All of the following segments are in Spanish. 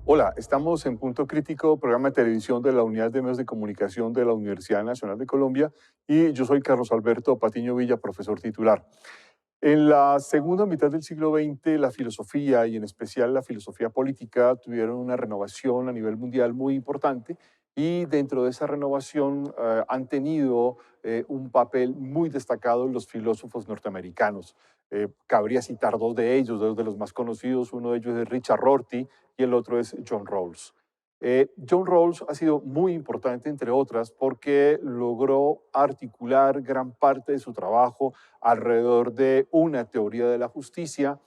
Hola, estamos en Punto Crítico, programa de televisión de la Unidad de Medios de Comunicación de la Universidad Nacional de Colombia, y yo soy Carlos Alberto Patiño Villa, profesor titular. En la segunda mitad del siglo XX, la filosofía y en especial la filosofía política tuvieron una renovación a nivel mundial muy importante y dentro de esa renovación han tenido un papel muy destacado los filósofos norteamericanos. Cabría citar dos de los más conocidos, uno de ellos es Richard Rorty y el otro es John Rawls. John Rawls ha sido muy importante, entre otras, porque logró articular gran parte de su trabajo alrededor de una teoría de la justicia,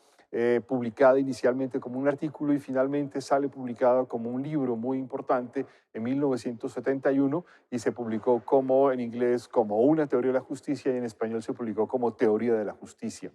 publicada inicialmente como un artículo y finalmente sale publicada como un libro muy importante en 1971 y se publicó como en inglés como una teoría de la justicia y en español se publicó como teoría de la justicia.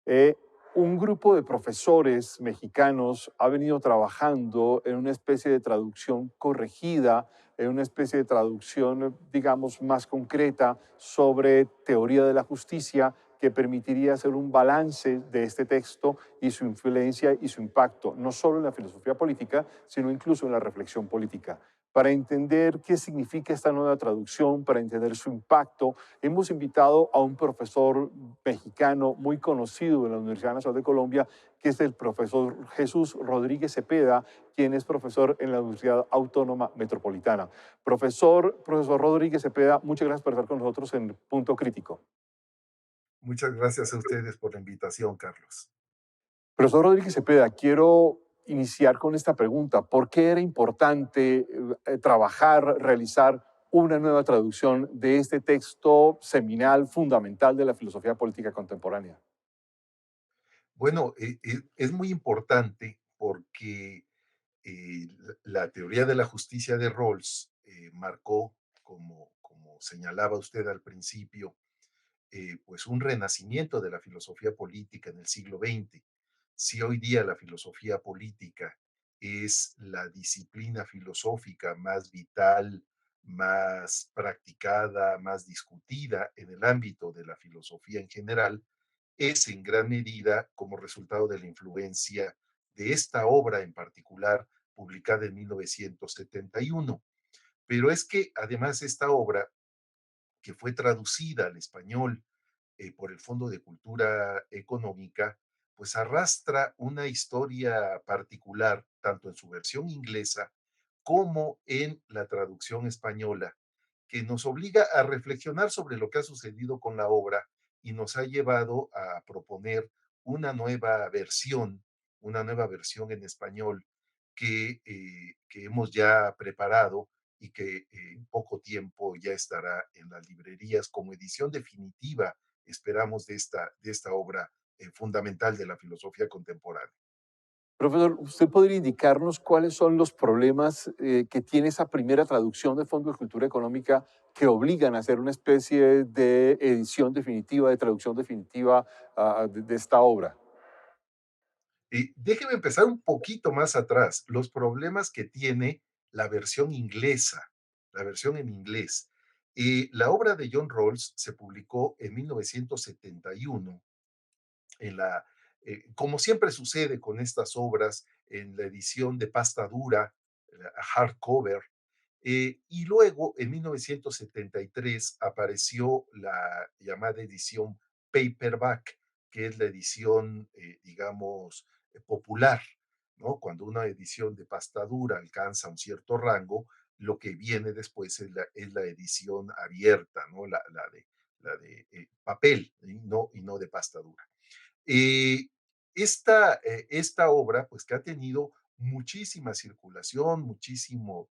Eh, un grupo de profesores mexicanos ha venido trabajando en una especie de traducción corregida, en una especie de traducción, digamos, más concreta sobre teoría de la justicia que permitiría hacer un balance de este texto y su influencia y su impacto, no solo en la filosofía política, sino incluso en la reflexión política. Para entender qué significa esta nueva traducción, para entender su impacto, hemos invitado a un profesor mexicano muy conocido en la Universidad Nacional de Colombia, que es el profesor Jesús Rodríguez Cepeda, quien es profesor en la Universidad Autónoma Metropolitana. Profesor Rodríguez Cepeda, muchas gracias por estar con nosotros en Punto Crítico. Muchas gracias a ustedes por la invitación, Carlos. Profesor Rodríguez Cepeda, quiero iniciar con esta pregunta. ¿Por qué era importante trabajar, realizar una nueva traducción de este texto seminal, fundamental de la filosofía política contemporánea? Bueno, es muy importante porque la teoría de la justicia de Rawls marcó, como señalaba usted al principio, pues un renacimiento de la filosofía política en el siglo XX. Si hoy día la filosofía política es la disciplina filosófica más vital, más practicada, más discutida en el ámbito de la filosofía en general, es en gran medida como resultado de la influencia de esta obra en particular, publicada en 1971. Pero es que además esta obra, que fue traducida al español por el Fondo de Cultura Económica, pues arrastra una historia particular, tanto en su versión inglesa como en la traducción española, que nos obliga a reflexionar sobre lo que ha sucedido con la obra y nos ha llevado a proponer una nueva versión, una nueva versión en español que hemos ya preparado y que en poco tiempo ya estará en las librerías como edición definitiva, esperamos, de esta obra fundamental de la filosofía contemporánea. Profesor, ¿usted podría indicarnos cuáles son los problemas que tiene esa primera traducción de Fondo de Cultura Económica que obligan a hacer una especie de edición definitiva, de traducción definitiva de esta obra? Y déjeme empezar un poquito más atrás, los problemas que tiene la versión inglesa, la versión en inglés. La obra de John Rawls se publicó en 1971 en la, como siempre sucede con estas obras, en la edición de pasta dura, hardcover, y luego en 1973 apareció la llamada edición paperback, que es la edición, digamos, popular, ¿no? Cuando una edición de pasta dura alcanza un cierto rango, lo que viene después es la edición abierta, ¿no? La de papel y no de pasta dura. Eh, esta obra, pues que ha tenido muchísima circulación, muchísimo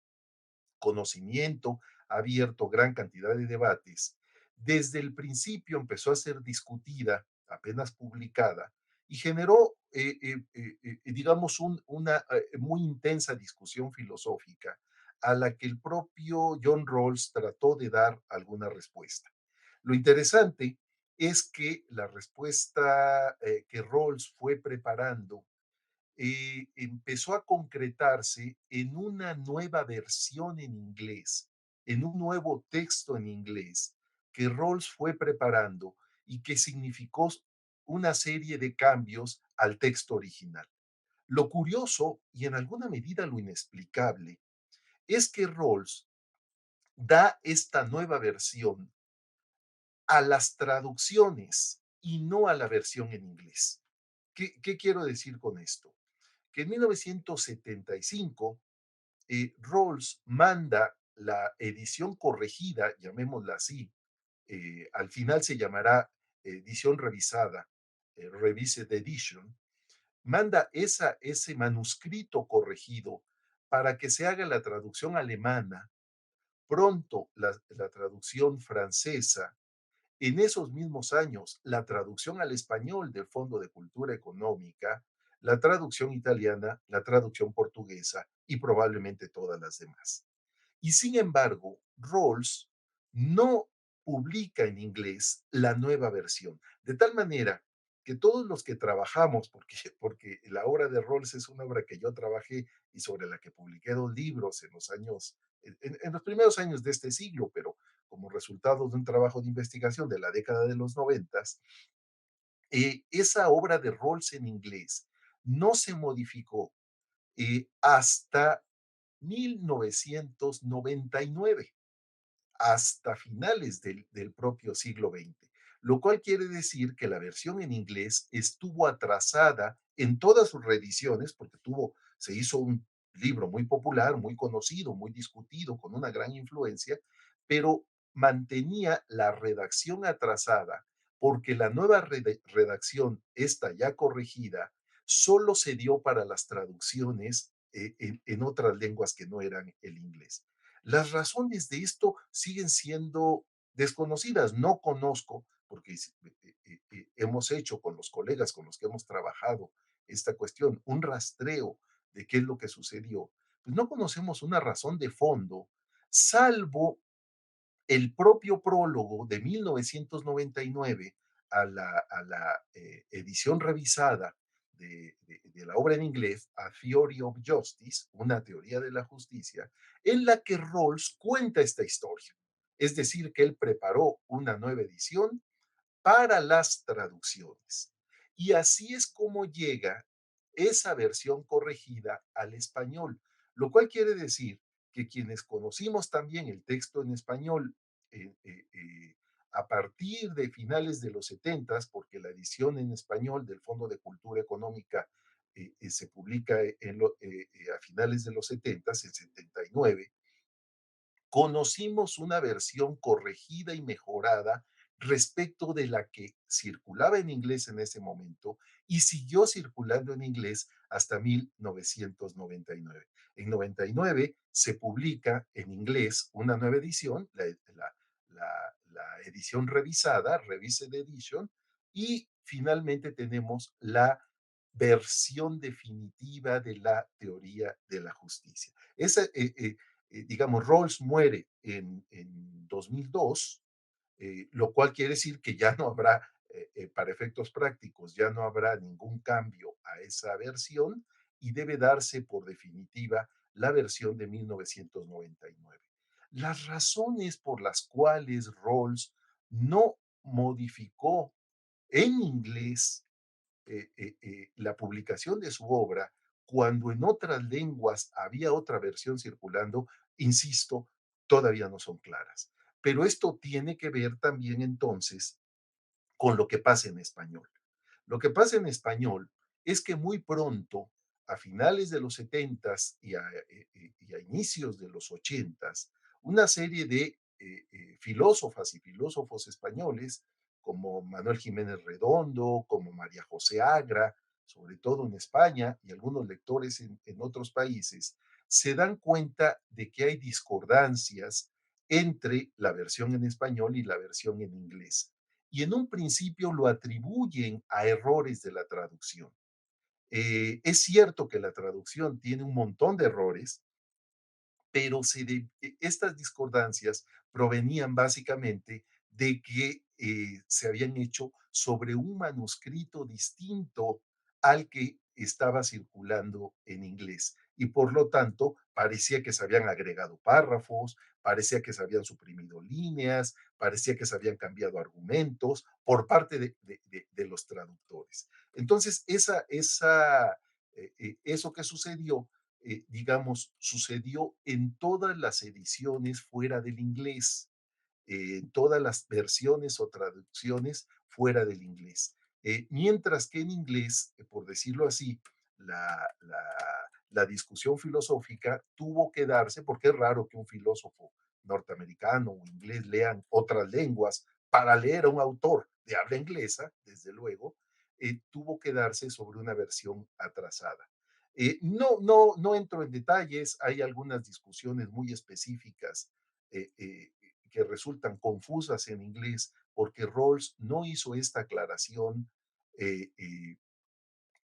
conocimiento, ha abierto gran cantidad de debates. Desde el principio empezó a ser discutida, apenas publicada, y generó, digamos, una muy intensa discusión filosófica a la que el propio John Rawls trató de dar alguna respuesta. Lo interesante es que la respuesta que Rawls fue preparando empezó a concretarse en una nueva versión en inglés, en un nuevo texto en inglés que Rawls fue preparando y que significó una serie de cambios al texto original. Lo curioso y en alguna medida lo inexplicable es que Rawls da esta nueva versión a las traducciones y no a la versión en inglés. ¿Qué quiero decir con esto? Que en 1975 Rawls manda la edición corregida, llamémosla así, al final se llamará edición revisada, Revised Edition, manda ese manuscrito corregido para que se haga la traducción alemana, pronto la traducción francesa, en esos mismos años la traducción al español del Fondo de Cultura Económica, la traducción italiana, la traducción portuguesa y probablemente todas las demás. Y sin embargo, Rawls no publica en inglés la nueva versión, de tal manera que todos los que trabajamos, porque la obra de Rawls es una obra que yo trabajé y sobre la que publiqué 2 libros en los años, en los primeros años de este siglo, pero como resultado de un trabajo de investigación de la década de los 90, esa obra de Rawls en inglés no se modificó hasta 1999, hasta finales del propio siglo XX, lo cual quiere decir que la versión en inglés estuvo atrasada en todas sus reediciones, porque se hizo un libro muy popular, muy conocido, muy discutido, con una gran influencia, pero mantenía la redacción atrasada porque la nueva redacción, esta ya corregida, solo se dio para las traducciones en otras lenguas que no eran el inglés. Las razones de esto siguen siendo desconocidas. No conozco, porque hemos hecho con los colegas con los que hemos trabajado esta cuestión, un rastreo de qué es lo que sucedió. Pues no conocemos una razón de fondo, salvo el propio prólogo de 1999 a la edición revisada de la obra en inglés, A Theory of Justice, una teoría de la justicia, en la que Rawls cuenta esta historia. Es decir, que él preparó una nueva edición para las traducciones. Y así es como llega esa versión corregida al español, lo cual quiere decir que quienes conocimos también el texto en español eh, eh, eh, a partir de finales de los 70, porque la edición en español del Fondo de Cultura Económica se publica a finales de los 70, en 79, conocimos una versión corregida y mejorada respecto de la que circulaba en inglés en ese momento y siguió circulando en inglés hasta 1999. En 99 se publica en inglés una nueva edición, la edición revisada, Revised Edition, y finalmente tenemos la versión definitiva de la teoría de la justicia. Digamos, Rawls muere en 2002, lo cual quiere decir que ya no habrá, para efectos prácticos, ya no habrá ningún cambio a esa versión y debe darse por definitiva la versión de 1999. Las razones por las cuales Rawls no modificó en inglés la publicación de su obra, cuando en otras lenguas había otra versión circulando, insisto, todavía no son claras. Pero esto tiene que ver también entonces con lo que pasa en español. Lo que pasa en español es que muy pronto, a finales de los 70 y a inicios de los 80, una serie de filósofas y filósofos españoles, como Manuel Jiménez Redondo, como María José Agra, sobre todo en España, y algunos lectores en otros países, se dan cuenta de que hay discordancias entre la versión en español y la versión en inglés y en un principio lo atribuyen a errores de la traducción. Es cierto que la traducción tiene un montón de errores, pero estas discordancias provenían básicamente de que se habían hecho sobre un manuscrito distinto al que estaba circulando en inglés. Y por lo tanto, parecía que se habían agregado párrafos, parecía que se habían suprimido líneas, parecía que se habían cambiado argumentos por parte de los traductores. Entonces, Eso que sucedió, digamos, sucedió en todas las ediciones fuera del inglés, todas las versiones o traducciones fuera del inglés. Mientras que en inglés, por decirlo así, la, la, la discusión filosófica tuvo que darse, porque es raro que un filósofo norteamericano o inglés lean otras lenguas para leer a un autor de habla inglesa, desde luego, tuvo que darse sobre una versión atrasada. No entro en detalles, hay algunas discusiones muy específicas eh, eh, que resultan confusas en inglés porque Rawls no hizo esta aclaración eh, eh,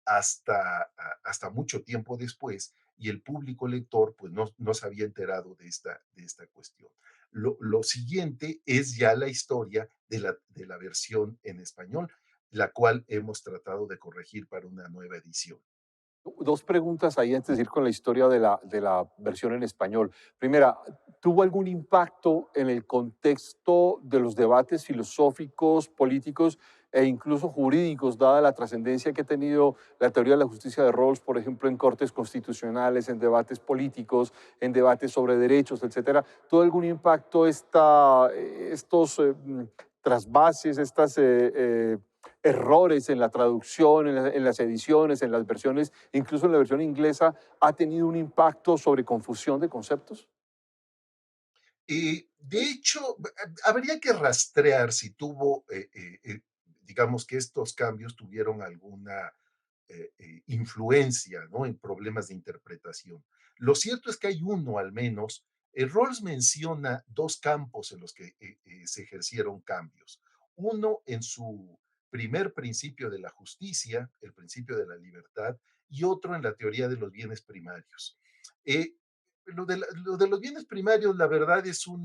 hasta mucho tiempo después y el público lector pues no se había enterado de esta cuestión. Lo siguiente es ya la historia de la versión en español, la cual hemos tratado de corregir para una nueva edición. Dos preguntas ahí antes de ir con la historia de la versión en español. Primera, ¿tuvo algún impacto en el contexto de los debates filosóficos, políticos e incluso jurídicos, dada la trascendencia que ha tenido la teoría de la justicia de Rawls, por ejemplo, en cortes constitucionales, en debates políticos, en debates sobre derechos, etcétera? ¿Tuvo algún impacto estos trasvases, errores en la traducción, en las ediciones, en las versiones, incluso en la versión inglesa, ha tenido un impacto sobre confusión de conceptos? De hecho, habría que rastrear si tuvo, digamos que estos cambios tuvieron alguna influencia, ¿no? En problemas de interpretación. Lo cierto es que hay uno al menos. Rawls menciona dos campos en los que se ejercieron cambios. Uno en su primer principio de la justicia, el principio de la libertad, y otro en la teoría de los bienes primarios. Eh, lo de los bienes primarios, la verdad, es un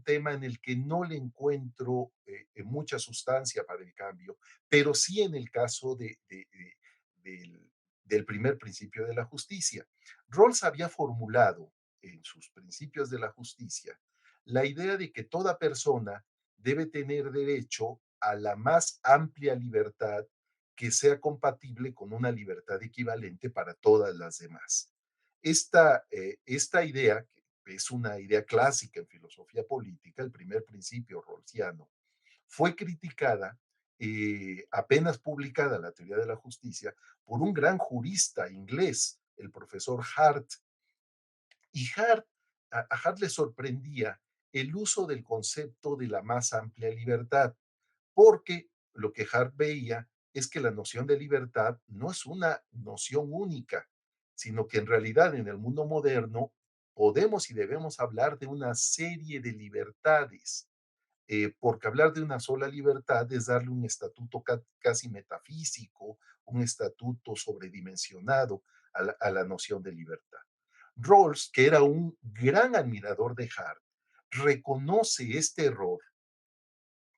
tema en el que no le encuentro mucha sustancia para el cambio, pero sí en el caso del, del primer principio de la justicia. Rawls había formulado en sus principios de la justicia la idea de que toda persona debe tener derecho a la más amplia libertad que sea compatible con una libertad equivalente para todas las demás. Esta idea, que es una idea clásica en filosofía política, el primer principio rawlsiano, fue criticada, apenas publicada la teoría de la justicia, por un gran jurista inglés, el profesor Hart. Y a Hart le sorprendía el uso del concepto de la más amplia libertad, porque lo que Hart veía es que la noción de libertad no es una noción única, sino que en realidad en el mundo moderno podemos y debemos hablar de una serie de libertades, porque hablar de una sola libertad es darle un estatuto casi metafísico, un estatuto sobredimensionado a la noción de libertad. Rawls, que era un gran admirador de Hart, reconoce este error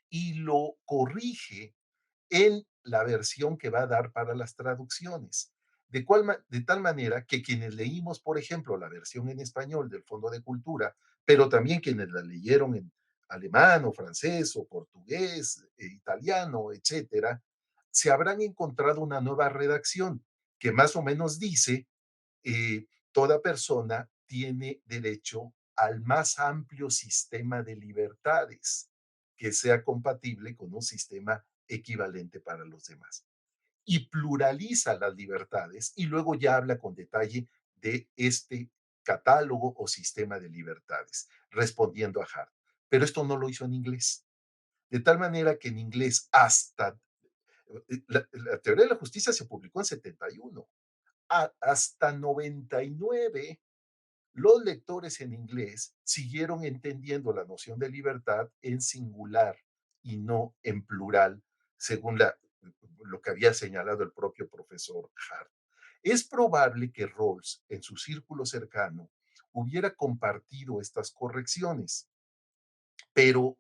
y lo corrige en la versión que va a dar para las traducciones. De tal manera que quienes leímos, por ejemplo, la versión en español del Fondo de Cultura, pero también quienes la leyeron en alemán o francés o portugués, italiano, etcétera, se habrán encontrado una nueva redacción que más o menos dice toda persona tiene derecho al más amplio sistema de libertades que sea compatible con un sistema equivalente para los demás. Y pluraliza las libertades y luego ya habla con detalle de este catálogo o sistema de libertades, respondiendo a Hart. Pero esto no lo hizo en inglés. De tal manera que en inglés la teoría de la justicia se publicó en 71, hasta 99 los lectores en inglés siguieron entendiendo la noción de libertad en singular y no en plural, según lo que había señalado el propio profesor Hart. Es probable que Rawls, en su círculo cercano, hubiera compartido estas correcciones, pero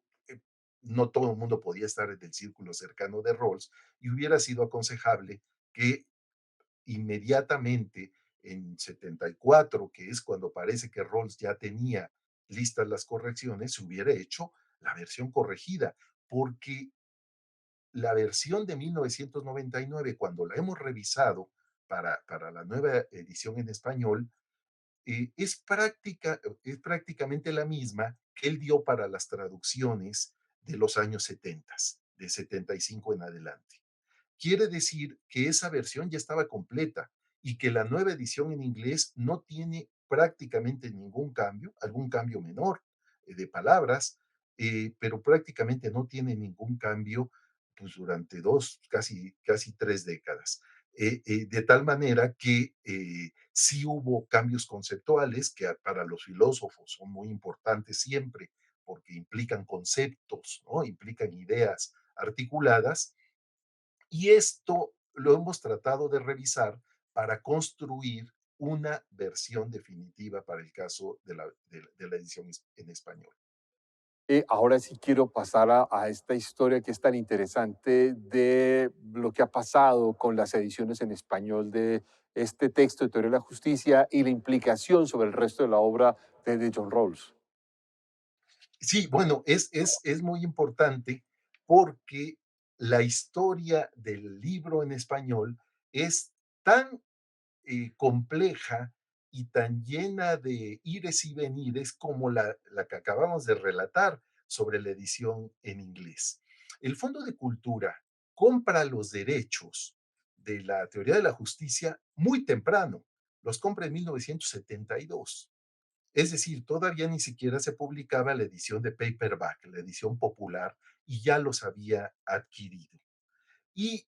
no todo el mundo podía estar en el círculo cercano de Rawls y hubiera sido aconsejable que inmediatamente en 74, que es cuando parece que Rawls ya tenía listas las correcciones, se hubiera hecho la versión corregida, porque la versión de 1999, cuando la hemos revisado para la nueva edición en español, es prácticamente la misma que él dio para las traducciones de los años 70, de 75 en adelante. Quiere decir que esa versión ya estaba completa y que la nueva edición en inglés no tiene prácticamente ningún cambio, algún cambio menor de palabras, pero prácticamente no tiene ningún cambio pues, durante casi 3 décadas. De tal manera que sí hubo cambios conceptuales que para los filósofos son muy importantes siempre porque implican conceptos, ¿no? Implican ideas articuladas, y esto lo hemos tratado de revisar para construir una versión definitiva para el caso de la edición en español. Ahora sí quiero pasar a esta historia que es tan interesante de lo que ha pasado con las ediciones en español de este texto de Teoría de la Justicia y la implicación sobre el resto de la obra de John Rawls. Sí, bueno, es muy importante porque la historia del libro en español es tan compleja y tan llena de ires y venires como la que acabamos de relatar sobre la edición en inglés. El Fondo de Cultura compra los derechos de la teoría de la justicia muy temprano, los compra en 1972. Es decir, todavía ni siquiera se publicaba la edición de paperback, la edición popular, y ya los había adquirido. Y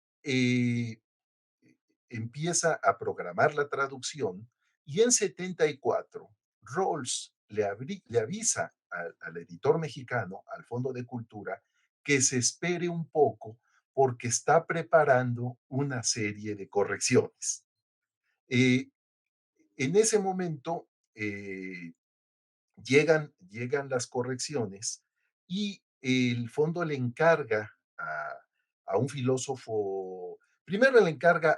empieza a programar la traducción y en 74 Rawls le avisa al editor mexicano, al Fondo de Cultura, que se espere un poco porque está preparando una serie de correcciones. Eh, en ese momento, llegan las correcciones y el fondo le encarga a un filósofo, primero le encarga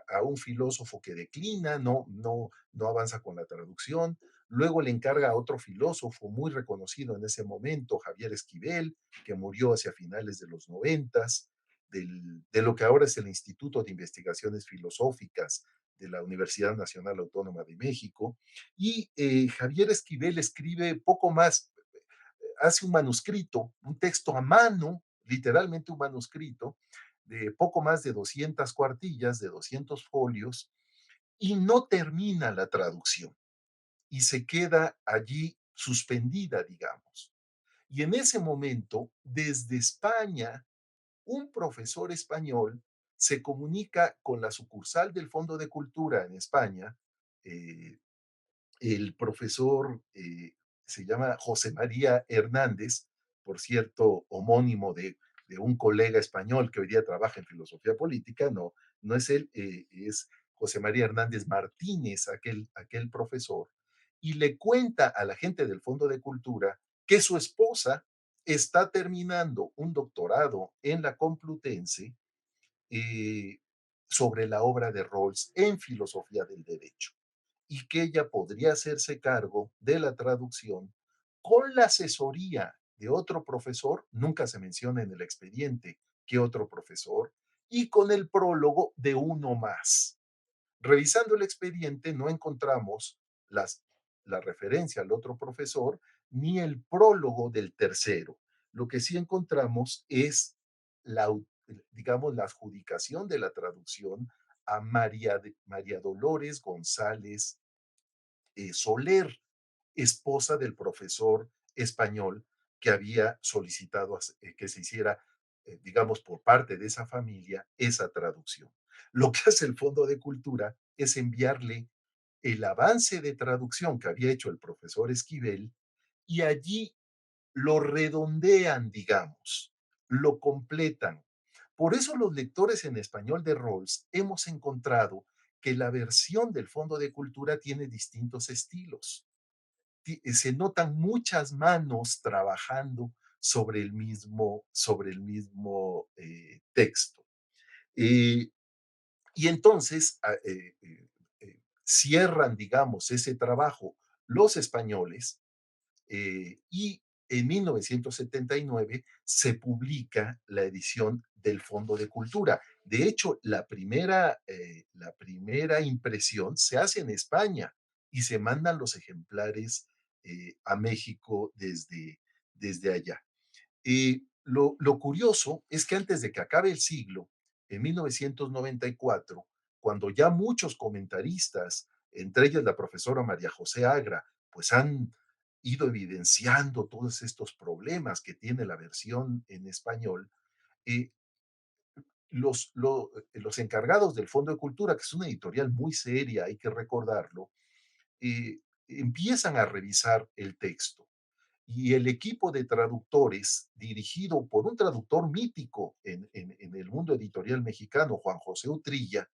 a un filósofo que declina, no avanza con la traducción, luego le encarga a otro filósofo muy reconocido en ese momento, Javier Esquivel, que murió hacia finales de los noventas, de lo que ahora es el Instituto de Investigaciones Filosóficas de la Universidad Nacional Autónoma de México, y Javier Esquivel escribe poco más, hace un manuscrito, un texto a mano, literalmente un manuscrito, de poco más de 200 cuartillas, de 200 folios, y no termina la traducción, y se queda allí suspendida, digamos. Y en ese momento, desde España, un profesor español se comunica con la sucursal del Fondo de Cultura en España, eh, el profesor se llama José María Hernández, por cierto, homónimo de un colega español que hoy día trabaja en filosofía política, no es él, es José María Hernández Martínez, aquel profesor, y le cuenta a la gente del Fondo de Cultura que su esposa está terminando un doctorado en la Complutense eh, sobre la obra de Rawls en filosofía del derecho y que ella podría hacerse cargo de la traducción con la asesoría de otro profesor, nunca se menciona en el expediente que otro profesor, y con el prólogo de uno más. Revisando el expediente no encontramos las, la referencia al otro profesor ni el prólogo del tercero. Lo que sí encontramos es la, digamos, la adjudicación de la traducción a María Dolores González Soler, esposa del profesor español que había solicitado que se hiciera, digamos, por parte de esa familia, esa traducción. Lo que hace el Fondo de Cultura es enviarle el avance de traducción que había hecho el profesor Esquivel y allí lo redondean, digamos, lo completan. Por eso los lectores en español de Rawls hemos encontrado que la versión del Fondo de Cultura tiene distintos estilos. Se notan muchas manos trabajando sobre el mismo texto. Eh, y entonces cierran, digamos, ese trabajo los españoles y en 1979 se publica la edición del Fondo de Cultura. De hecho, la primera impresión se hace en España y se mandan los ejemplares a México desde allá. Lo curioso es que antes de que acabe el siglo, en 1994, cuando ya muchos comentaristas, entre ellas la profesora María José Agra, pues han ido evidenciando todos estos problemas que tiene la versión en español, eh, los encargados del Fondo de Cultura, que es una editorial muy seria, hay que recordarlo, empiezan a revisar el texto y el equipo de traductores, dirigido por un traductor mítico en el mundo editorial mexicano, Juan José Utrilla,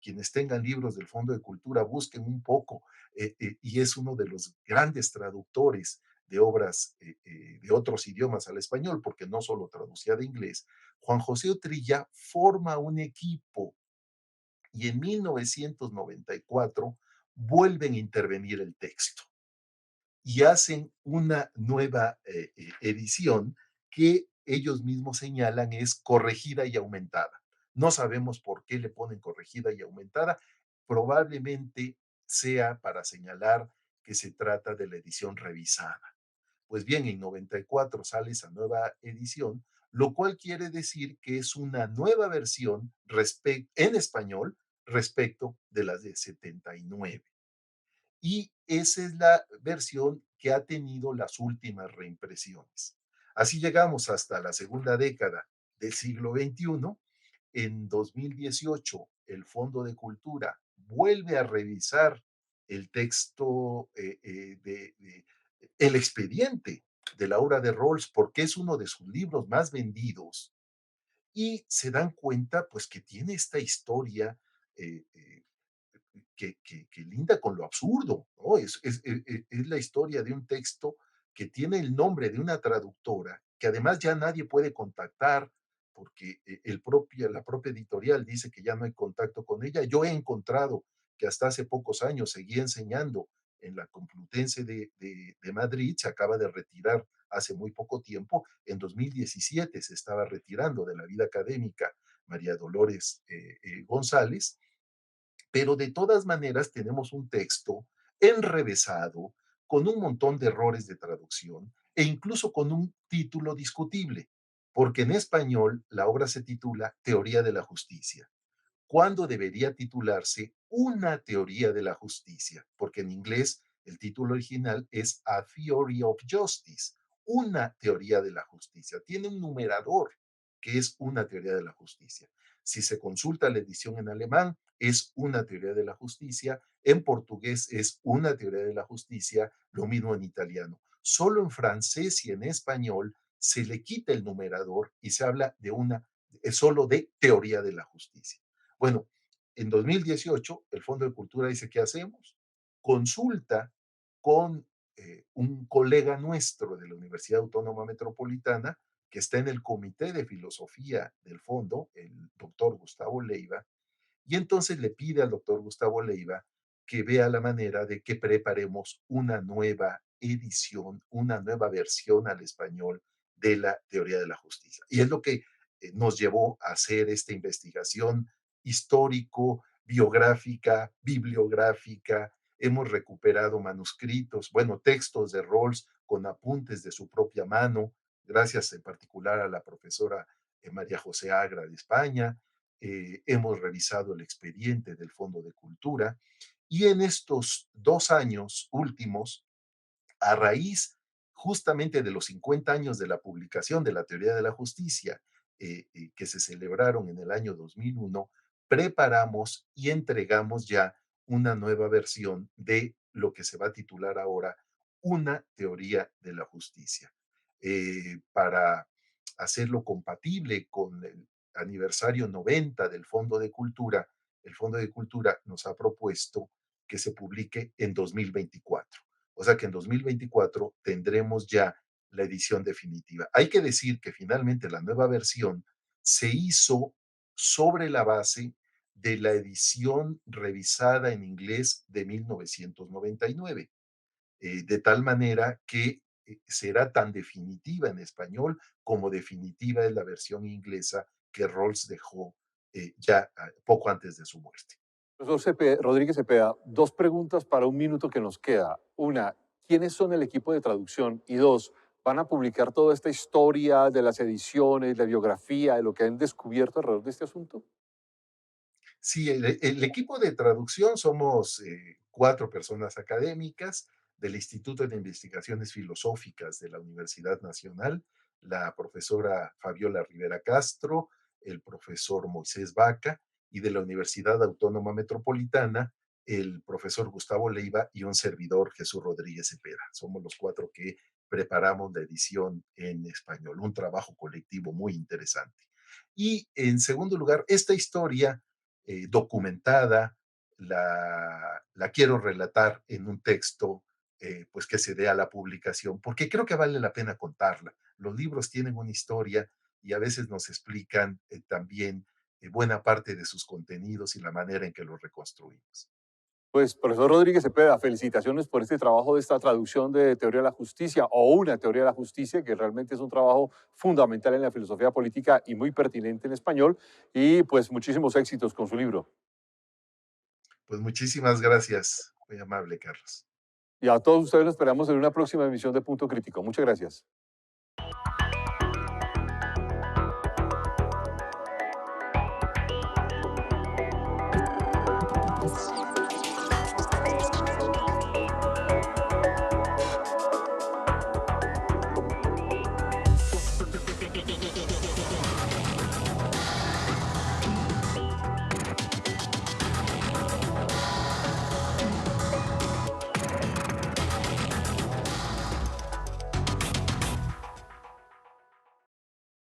quienes tengan libros del Fondo de Cultura, busquen un poco, y es uno de los grandes traductores de obras de otros idiomas al español, porque no solo traducía de inglés. Juan José Utrilla forma un equipo y en 1994 vuelven a intervenir el texto y hacen una nueva edición que ellos mismos señalan es corregida y aumentada. No sabemos por qué le ponen corregida y aumentada. Probablemente sea para señalar que se trata de la edición revisada. Pues bien, en 94 sale esa nueva edición, lo cual quiere decir que es una nueva versión en español respecto de las de 79 y esa es la versión que ha tenido las últimas reimpresiones. Así llegamos hasta la segunda década del siglo XXI. En 2018, el Fondo de Cultura vuelve a revisar el texto el expediente de la obra de Rawls porque es uno de sus libros más vendidos y se dan cuenta pues que tiene esta historia eh, eh, que linda con lo absurdo, ¿no? Es la historia de un texto que tiene el nombre de una traductora, que además ya nadie puede contactar porque la propia editorial dice que ya no hay contacto con ella. Yo he encontrado que hasta hace pocos años seguía enseñando en la Complutense de Madrid, se acaba de retirar hace muy poco tiempo, en 2017 se estaba retirando de la vida académica María Dolores González, pero de todas maneras tenemos un texto enrevesado, con un montón de errores de traducción e incluso con un título discutible, porque en español la obra se titula Teoría de la Justicia, cuando debería titularse Una teoría de la justicia, porque en inglés el título original es A Theory of Justice, una teoría de la justicia. Tiene un numerador que es una teoría de la justicia. Si se consulta la edición en alemán, es una teoría de la justicia. En portugués es una teoría de la justicia, lo mismo en italiano. Solo en francés y en español se le quita el numerador y se habla de solo de teoría de la justicia. Bueno, en 2018 el Fondo de Cultura dice, ¿qué hacemos? Consulta con un colega nuestro de la Universidad Autónoma Metropolitana que está en el Comité de Filosofía del Fondo, el doctor Gustavo Leiva, y entonces le pide al doctor Gustavo Leiva que vea la manera de que preparemos una nueva edición, una nueva versión al español de la teoría de la justicia. Y es lo que nos llevó a hacer esta investigación histórico, biográfica, bibliográfica. Hemos recuperado manuscritos, bueno, textos de Rawls con apuntes de su propia mano, gracias en particular a la profesora María José Agra de España. Hemos revisado el expediente del Fondo de Cultura y en estos 2 años últimos, a raíz justamente de los 50 años de la publicación de la teoría de la justicia, que se celebraron en el año 2001, preparamos y entregamos ya una nueva versión de lo que se va a titular ahora Una teoría de la justicia. Para hacerlo compatible con el aniversario 90 del Fondo de Cultura, el Fondo de Cultura nos ha propuesto que se publique en 2024. O sea que en 2024 tendremos ya la edición definitiva. Hay que decir que finalmente la nueva versión se hizo sobre la base de la edición revisada en inglés de 1999, de tal manera que será tan definitiva en español como definitiva es la versión inglesa que Rawls dejó ya poco antes de su muerte. Profesor Rodríguez Cepeda, dos preguntas para un minuto que nos queda. Una, ¿quiénes son el equipo de traducción? Y dos, ¿van a publicar toda esta historia de las ediciones, la biografía, de lo que han descubierto alrededor de este asunto? Sí, el equipo de traducción somos 4 personas académicas del Instituto de Investigaciones Filosóficas de la Universidad Nacional, la profesora Fabiola Rivera Castro, el profesor Moisés Vaca, y de la Universidad Autónoma Metropolitana, el profesor Gustavo Leiva y un servidor, Jesús Rodríguez Cepeda. Somos los 4 que preparamos la edición en español, un trabajo colectivo muy interesante. Y en segundo lugar, esta historia documentada, la quiero relatar en un texto pues que se dé a la publicación, porque creo que vale la pena contarla. Los libros tienen una historia y a veces nos explican también buena parte de sus contenidos y la manera en que los reconstruimos. Pues, profesor Rodríguez Cepeda, felicitaciones por este trabajo de esta traducción de teoría de la justicia o una teoría de la justicia, que realmente es un trabajo fundamental en la filosofía política y muy pertinente en español. Y pues muchísimos éxitos con su libro. Pues muchísimas gracias, muy amable Carlos. Y a todos ustedes los esperamos en una próxima emisión de Punto Crítico. Muchas gracias.